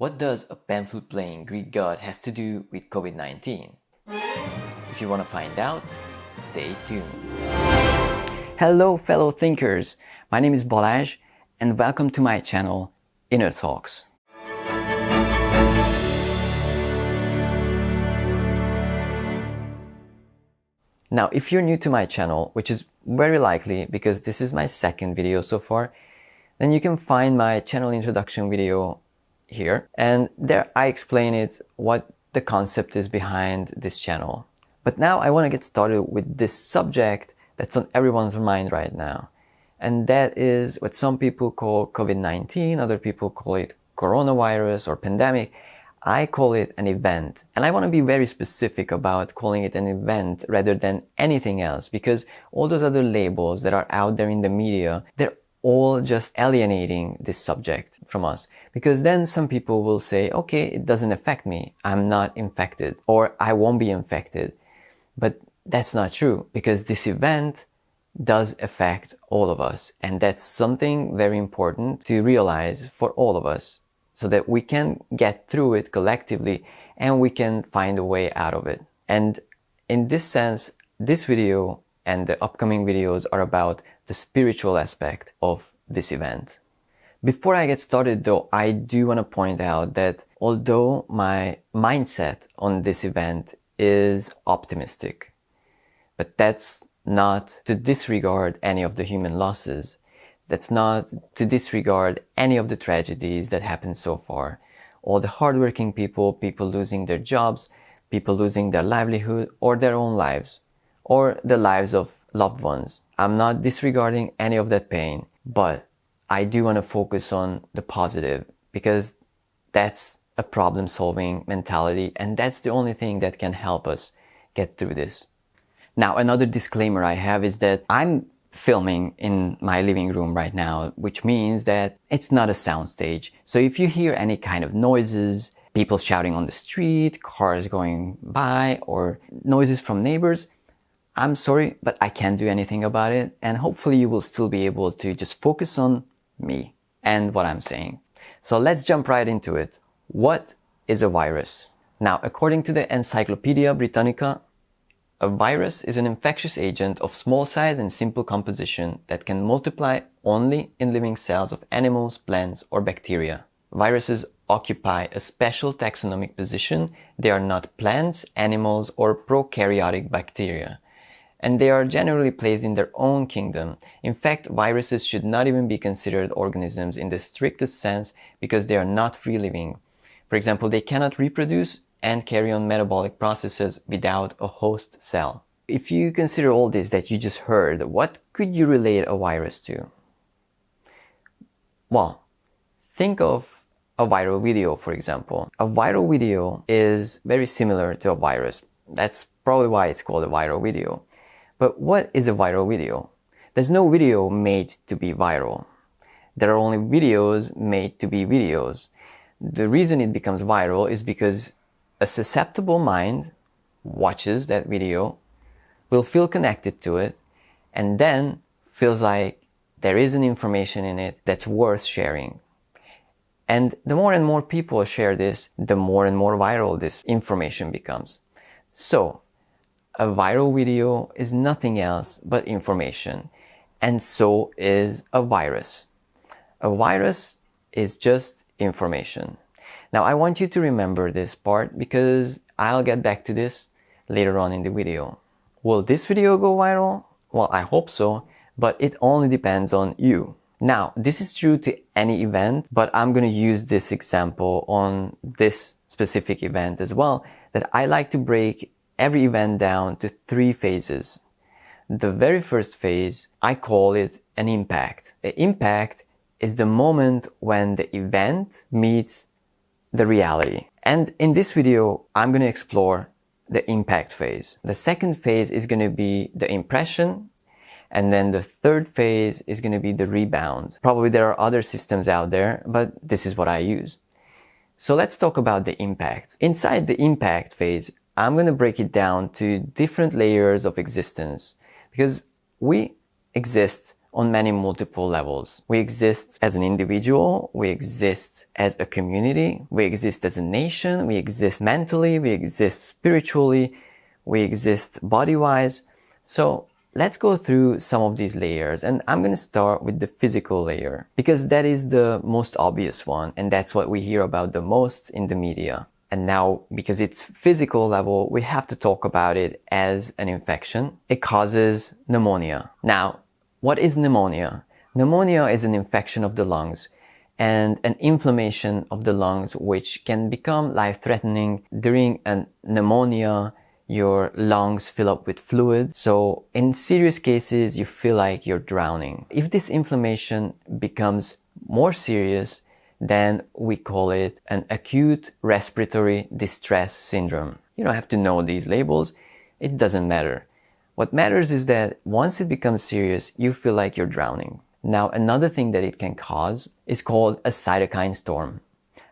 What does a pan flute playing Greek god has to do with COVID-19? If you want to find out, stay tuned. Hello fellow thinkers, my name is Balázs and welcome to my channel Inner Talks. Now if you're new to my channel, which is very likely because this is my second video so far, then you can find my channel introduction video here, and there I explain what the concept is behind this channel. But now I want to get started with this subject that's on everyone's mind right now, and that is what some people call COVID-19, other people call it coronavirus or pandemic. I call it an event, and I want to be very specific about calling it an event rather than anything else, because all those other labels that are out there in the media, they're all just alienating this subject from us, because then some people will say, okay, it doesn't affect me, I'm not infected, or I won't be infected. But that's not true, because this event does affect all of us, and that's something very important to realize for all of us, so that we can get through it collectively and we can find a way out of it. And in this sense, this video and the upcoming videos are about the spiritual aspect of this event. Before I get started though, I do want to point out that although my mindset on this event is optimistic, but that's not to disregard any of the human losses. That's not to disregard any of the tragedies that happened so far. All the hardworking people, people losing their jobs, people losing their livelihood or their own lives, or the lives of loved ones. I'm not disregarding any of that pain, but I do want to focus on the positive, because that's a problem-solving mentality, and that's the only thing that can help us get through this. Now, another disclaimer I have is that I'm filming in my living room right now, which means that it's not a soundstage. So if you hear any kind of noises, people shouting on the street, cars going by, or noises from neighbors, I'm sorry, but I can't do anything about it, and hopefully you will still be able to just focus on me and what I'm saying. So let's jump right into it. What is a virus? Now, according to the Encyclopedia Britannica, a virus is an infectious agent of small size and simple composition that can multiply only in living cells of animals, plants, or bacteria. Viruses occupy a special taxonomic position. They are not plants, animals, or prokaryotic bacteria, and they are generally placed in their own kingdom. In fact, viruses should not even be considered organisms in the strictest sense, because they are not free-living. For example, they cannot reproduce and carry on metabolic processes without a host cell. If you consider all this that you just heard, what could you relate a virus to? Well, think of a viral video, for example. A viral video is very similar to a virus. That's probably why it's called a viral video. But what is a viral video? There's no video made to be viral. There are only videos made to be videos. The reason it becomes viral is because a susceptible mind watches that video, will feel connected to it, and then feels like there is an information in it that's worth sharing. And the more and more people share this, the more and more viral this information becomes. So, a viral video is nothing else but information, and so is a virus. A virus is just information. Now, I want you to remember this part, because I'll get back to this later on in the video. Will this video go viral? Well, I hope so, but it only depends on you. Now, this is true to any event, but I'm going to use this example on this specific event as well, that I like to break every event down to 3 phases. The very first phase, I call it an impact. The impact is the moment when the event meets the reality. And in this video, I'm going to explore the impact phase. The second phase is going to be the impression, and then the third phase is going to be the rebound. Probably there are other systems out there, but this is what I use. So let's talk about the impact. Inside the impact phase, I'm going to break it down to different layers of existence, because we exist on many multiple levels. We exist as an individual, we exist as a community, we exist as a nation, we exist mentally, we exist spiritually, we exist body-wise. So let's go through some of these layers, and I'm going to start with the physical layer because that is the most obvious one, and that's what we hear about the most in the media. And now, because it's physical level, we have to talk about it as an infection. It causes pneumonia. Now, what is pneumonia? Pneumonia is an infection of the lungs and an inflammation of the lungs, which can become life-threatening. During a pneumonia, your lungs fill up with fluid. So in serious cases, you feel like you're drowning. If this inflammation becomes more serious, then we call it an acute respiratory distress syndrome. You don't have to know these labels. It doesn't matter. What matters is that once it becomes serious, you feel like you're drowning. Now, another thing that it can cause is called a cytokine storm.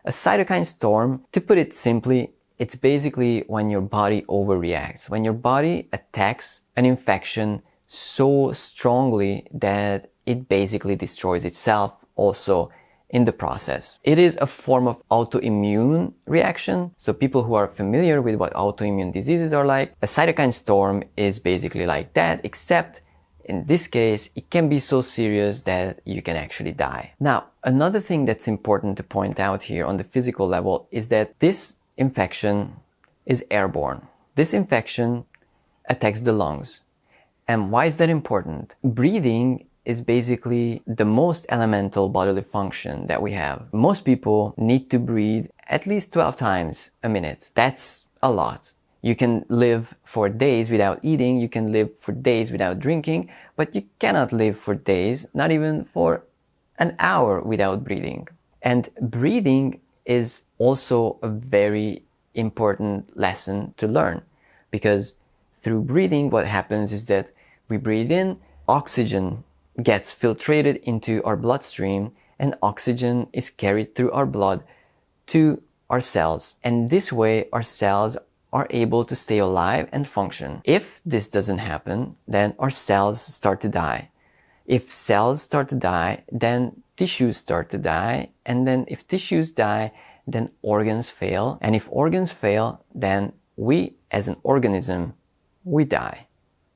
A cytokine storm, to put it simply, it's basically when your body overreacts, when your body attacks an infection so strongly that it basically destroys itself also in the process. It is a form of autoimmune reaction. So people who are familiar with what autoimmune diseases are like, a cytokine storm is basically like that, except in this case, it can be so serious that you can actually die. Now, another thing that's important to point out here on the physical level is that this infection is airborne. This infection attacks the lungs. And why is that important? Breathing is basically the most elemental bodily function that we have. Most people need to breathe at least 12 times a minute. That's a lot. You can live for days without eating, you can live for days without drinking, but you cannot live for days, not even for an hour without breathing. And breathing is also a very important lesson to learn, because through breathing, what happens is that we breathe in, oxygen gets filtrated into our bloodstream, and oxygen is carried through our blood to our cells. And this way, our cells are able to stay alive and function. If this doesn't happen, then our cells start to die. If cells start to die, then tissues start to die. And then if tissues die, then organs fail. And if organs fail, then we as an organism, we die.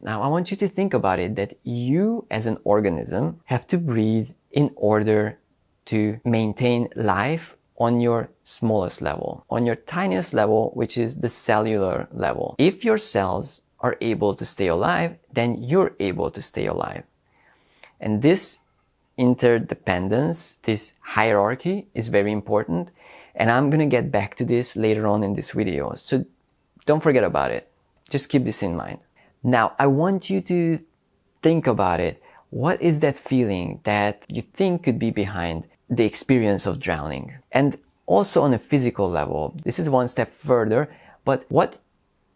Now, I want you to think about it, that you as an organism have to breathe in order to maintain life on your smallest level, on your tiniest level, which is the cellular level. If your cells are able to stay alive, then you're able to stay alive. And this interdependence, this hierarchy is very important. And I'm going to get back to this later on in this video. So don't forget about it. Just keep this in mind. Now, I want you to think about it. What is that feeling that you think could be behind the experience of drowning? And also on a physical level, this is one step further, but what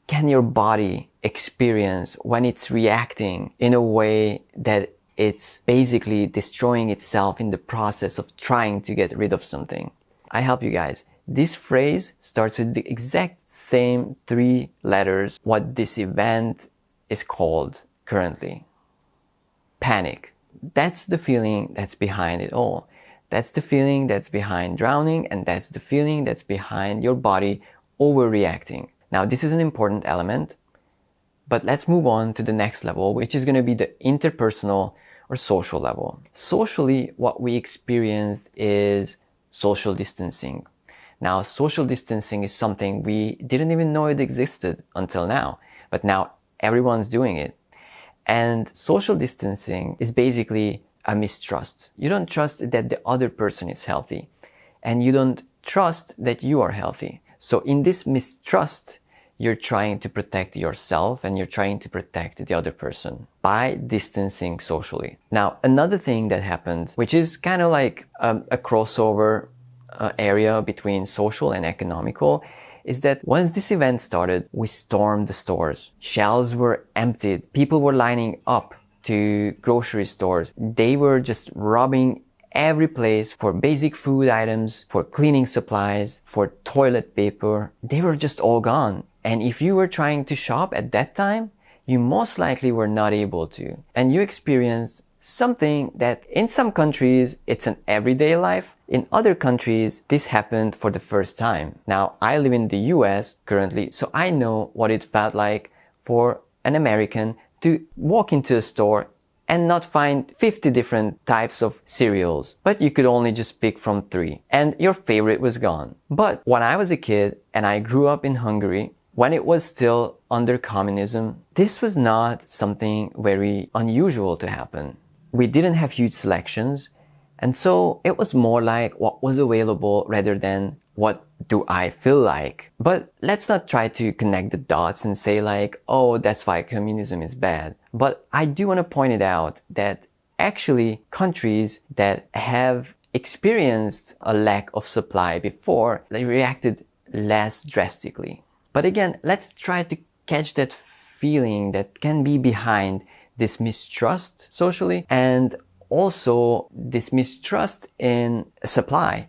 can your body experience when it's reacting in a way that it's basically destroying itself in the process of trying to get rid of something? I help you guys. This phrase starts with the exact same 3 letters, what this event is called currently. Panic. That's the feeling that's behind it all. That's the feeling that's behind drowning, and that's the feeling that's behind your body overreacting. Now, this is an important element, but let's move on to the next level, which is going to be the interpersonal or social level. Socially, what we experienced is social distancing. Now, social distancing is something we didn't even know it existed until now, but now everyone's doing it. And social distancing is basically a mistrust. You don't trust that the other person is healthy, and you don't trust that you are healthy. So in this mistrust, you're trying to protect yourself and you're trying to protect the other person by distancing socially. Now, another thing that happened, which is kind of like a crossover area between social and economical, is that once this event started, we stormed the stores. Shelves were emptied. People were lining up to grocery stores. They were just robbing every place for basic food items, for cleaning supplies, for toilet paper. They were just all gone. And if you were trying to shop at that time, you most likely were not able to. And you experienced something that in some countries it's an everyday life. In other countries, this happened for the first time. Now, I live in the US currently, so I know what it felt like for an American to walk into a store and not find 50 different types of cereals, but you could only just pick from 3, and your favorite was gone. But when I was a kid and I grew up in Hungary, when it was still under communism, this was not something very unusual to happen. We didn't have huge selections, and so it was more like what was available rather than what do I feel like. But let's not try to connect the dots and say like, oh, that's why communism is bad. But I do want to point it out that actually countries that have experienced a lack of supply before, they reacted less drastically. But again, let's try to catch that feeling that can be behind this mistrust socially, and also this mistrust in supply,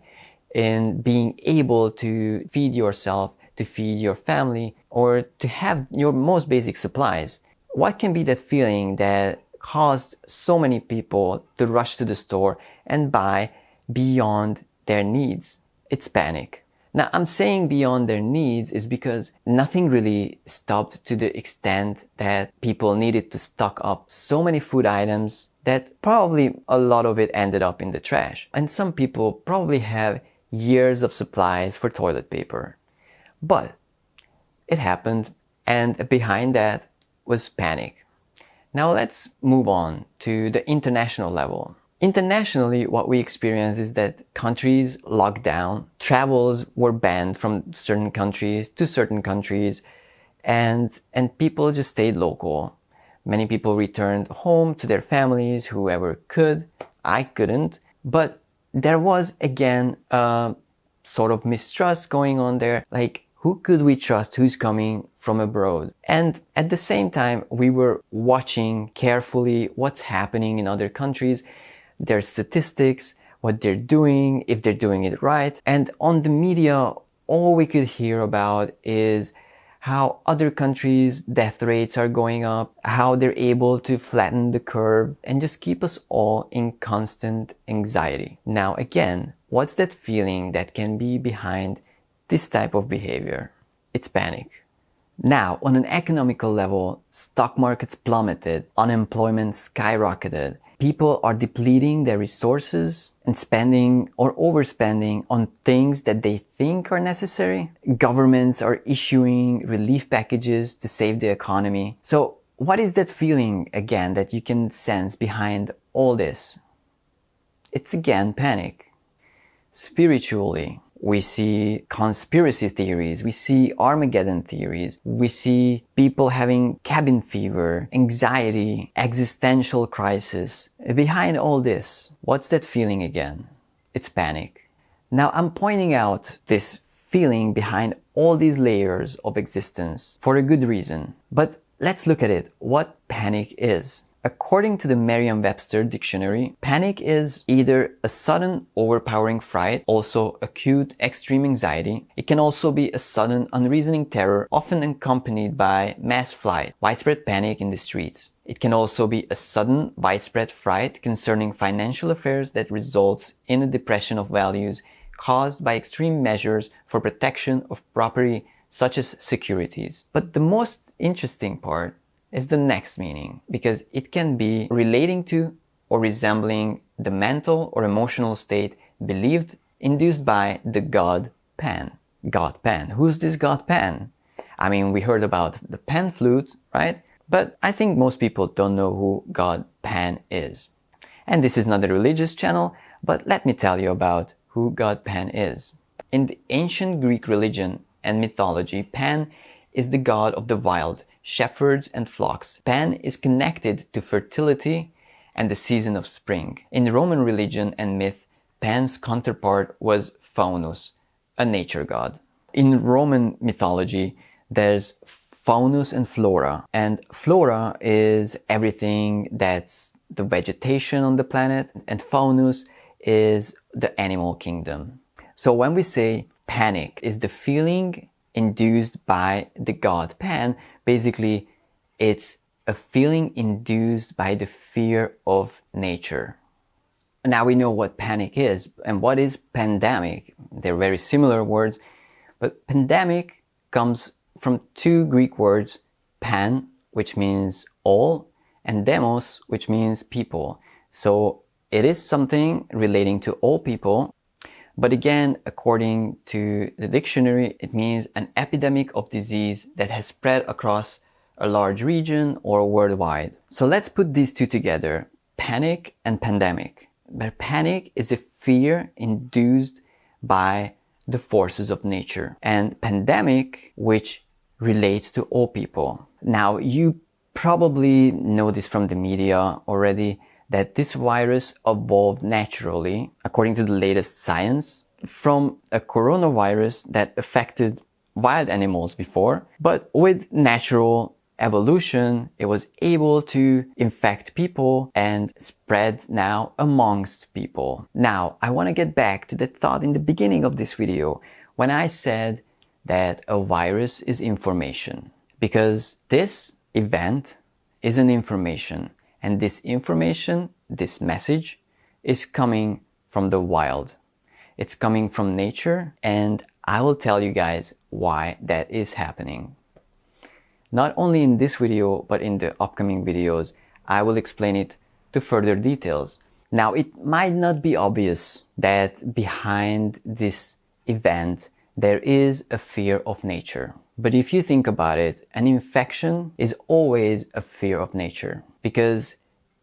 in being able to feed yourself, to feed your family, or to have your most basic supplies. What can be that feeling that caused so many people to rush to the store and buy beyond their needs? It's panic. Now, I'm saying beyond their needs is because nothing really stopped to the extent that people needed to stock up so many food items that probably a lot of it ended up in the trash. And some people probably have years of supplies for toilet paper. But it happened, and behind that was panic. Now let's move on to the international level. Internationally, what we experience is that countries locked down, travels were banned from certain countries to certain countries, and people just stayed local. Many people returned home to their families, whoever could. I couldn't. But there was again a sort of mistrust going on there. Like, who could we trust who's coming from abroad? And at the same time, we were watching carefully what's happening in other countries, their statistics, what they're doing, if they're doing it right. And on the media, all we could hear about is how other countries' death rates are going up, how they're able to flatten the curve, and just keep us all in constant anxiety. Now again, what's that feeling that can be behind this type of behavior? It's panic. Now, on an economical level, stock markets plummeted, unemployment skyrocketed, people are depleting their resources and spending or overspending on things that they think are necessary. Governments are issuing relief packages to save the economy. So what is that feeling again that you can sense behind all this? It's again panic. Spiritually, we see conspiracy theories, we see Armageddon theories, we see people having cabin fever, anxiety, existential crisis. Behind all this, what's that feeling again? It's panic. Now, I'm pointing out this feeling behind all these layers of existence for a good reason. But let's look at it. What panic is. According to the Merriam-Webster dictionary, panic is either a sudden overpowering fright, also acute extreme anxiety. It can also be a sudden unreasoning terror, often accompanied by mass flight, widespread panic in the streets. It can also be a sudden widespread fright concerning financial affairs that results in a depression of values caused by extreme measures for protection of property such as securities. But the most interesting part is the next meaning, because it can be relating to or resembling the mental or emotional state believed induced by the god Pan. God Pan. Who's this god Pan? I mean, we heard about the pan flute, right? But I think most people don't know who god Pan is. And this is not a religious channel, but let me tell you about who god Pan is. In the ancient Greek religion and mythology, Pan is the god of the wild, shepherds and flocks. Pan is connected to fertility and the season of spring. In Roman religion and myth, Pan's counterpart was Faunus, a nature god. In Roman mythology, there's Faunus and Flora. And Flora is everything that's the vegetation on the planet, and Faunus is the animal kingdom. So when we say panic is the feeling induced by the god Pan, basically it's a feeling induced by the fear of nature. Now we know what panic is and what is pandemic. They're very similar words, but pandemic comes from two Greek words, pan, which means all, and demos, which means people. So it is something relating to all people. But again, according to the dictionary, it means an epidemic of disease that has spread across a large region or worldwide. So let's put these two together, panic and pandemic. But panic is a fear induced by the forces of nature, and pandemic, which relates to all people. Now, you probably know this from the media already, that this virus evolved naturally, according to the latest science, from a coronavirus that affected wild animals before, but with natural evolution, it was able to infect people and spread now amongst people. Now, I want to get back to the thought in the beginning of this video when I said that a virus is information, because this event is an information, and this information, this message, is coming from the wild. It's coming from nature, and I will tell you guys why that is happening. Not only in this video, but in the upcoming videos, I will explain it to further details. Now, it might not be obvious that behind this event, there is a fear of nature. But if you think about it, an infection is always a fear of nature, because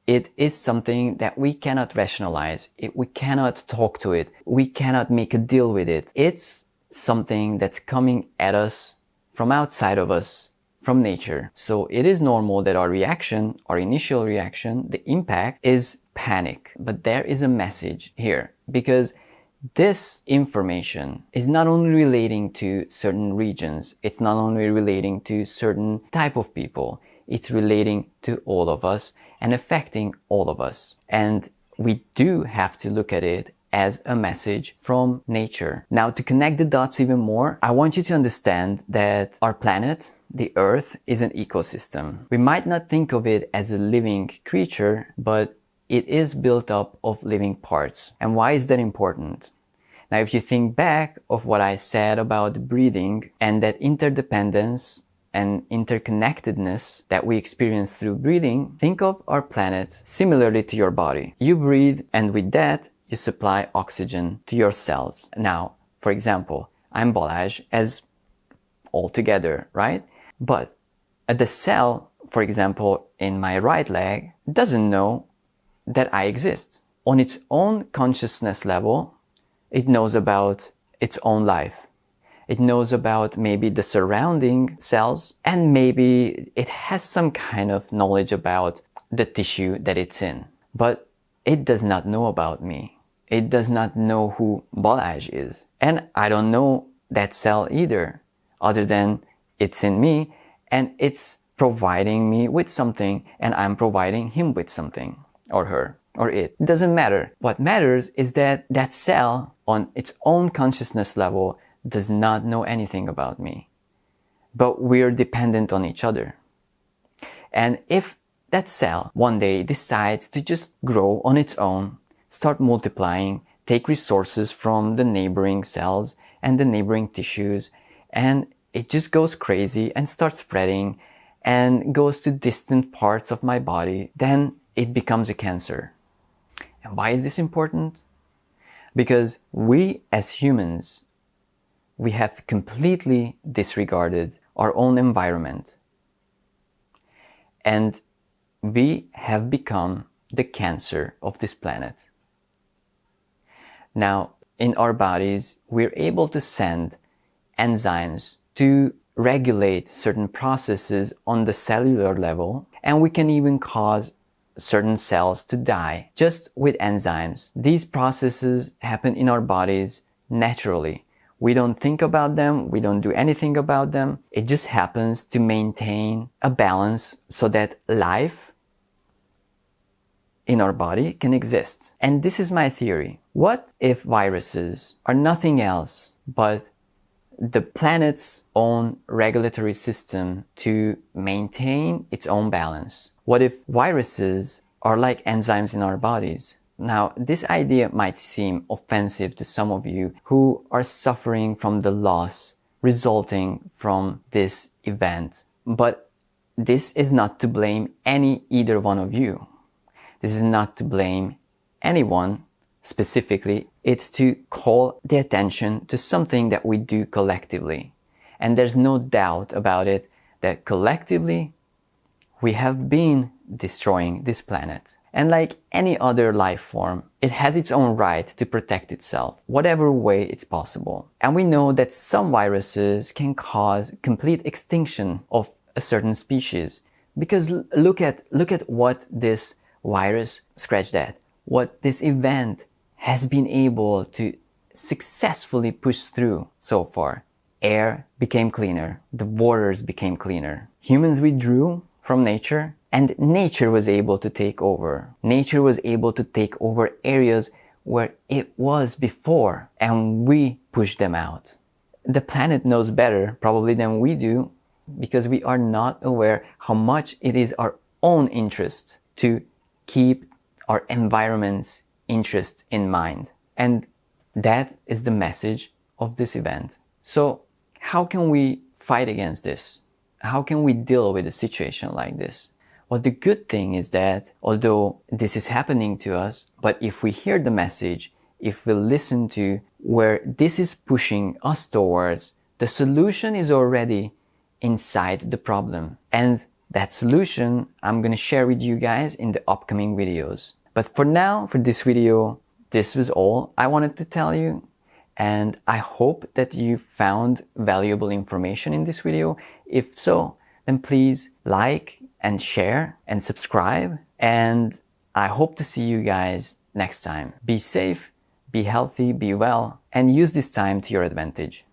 it is something that we cannot rationalize. We cannot talk to it. We cannot make a deal with it. It's something that's coming at us from outside of us, from nature. So it is normal that our reaction, our initial reaction, the impact is panic. But there is a message here, because this information is not only relating to certain regions, it's not only relating to certain type of people, it's relating to all of us and affecting all of us. And we do have to look at it as a message from nature. Now, to connect the dots even more, I want you to understand that our planet, the Earth, is an ecosystem. We might not think of it as a living creature, but it is built up of living parts. And why is that important? Now, if you think back of what I said about breathing and that interdependence and interconnectedness that we experience through breathing, think of our planet similarly to your body. You breathe, and with that, you supply oxygen to your cells. Now, for example, I'm Balázs as all together, right? But the cell, for example, in my right leg, doesn't know that I exist. On its own consciousness level, it knows about its own life. It knows about maybe the surrounding cells, and maybe it has some kind of knowledge about the tissue that it's in. But it does not know about me. It does not know who Balázs is. And I don't know that cell either, other than it's in me and it's providing me with something, and I'm providing him with something, or her, or it. It doesn't matter. What matters is that that cell on its own consciousness level does not know anything about me. But we're dependent on each other. And if that cell one day decides to just grow on its own, start multiplying, take resources from the neighboring cells and the neighboring tissues, and it just goes crazy and starts spreading and goes to distant parts of my body, then it becomes a cancer. And why is this important? Because we as humans, we have completely disregarded our own environment. And we have become the cancer of this planet. Now, in our bodies, we're able to send enzymes to regulate certain processes on the cellular level, and we can even cause certain cells to die just with enzymes. These processes happen in our bodies naturally. We don't think about them, we don't do anything about them. It just happens to maintain a balance so that life in our body can exist. And this is my theory. What if viruses are nothing else but the planet's own regulatory system to maintain its own balance? What if viruses are like enzymes in our bodies? Now, this idea might seem offensive to some of you who are suffering from the loss resulting from this event, but this is not to blame either one of you. This is not to blame anyone specifically. It's to call the attention to something that we do collectively. And there's no doubt about it that collectively we have been destroying this planet. And like any other life form, it has its own right to protect itself, whatever way it's possible. And we know that some viruses can cause complete extinction of a certain species. Because look at what this virus, scratch that, what this event has been able to successfully push through so far. Air became cleaner, the waters became cleaner. Humans withdrew from nature, and nature was able to take over. Nature was able to take over areas where it was before, and we pushed them out. The planet knows better probably than we do, because we are not aware how much it is our own interest to keep our environment's interest in mind. And that is the message of this event. So how can we fight against this? How can we deal with a situation like this? Well, the good thing is that although this is happening to us, but if we hear the message, if we listen to where this is pushing us towards, the solution is already inside the problem. And that solution I'm going to share with you guys in the upcoming videos. But for now, for this video, this was all I wanted to tell you. And I hope that you found valuable information in this video. If so, then please like and share and subscribe. And I hope to see you guys next time. Be safe, be healthy, be well, and use this time to your advantage.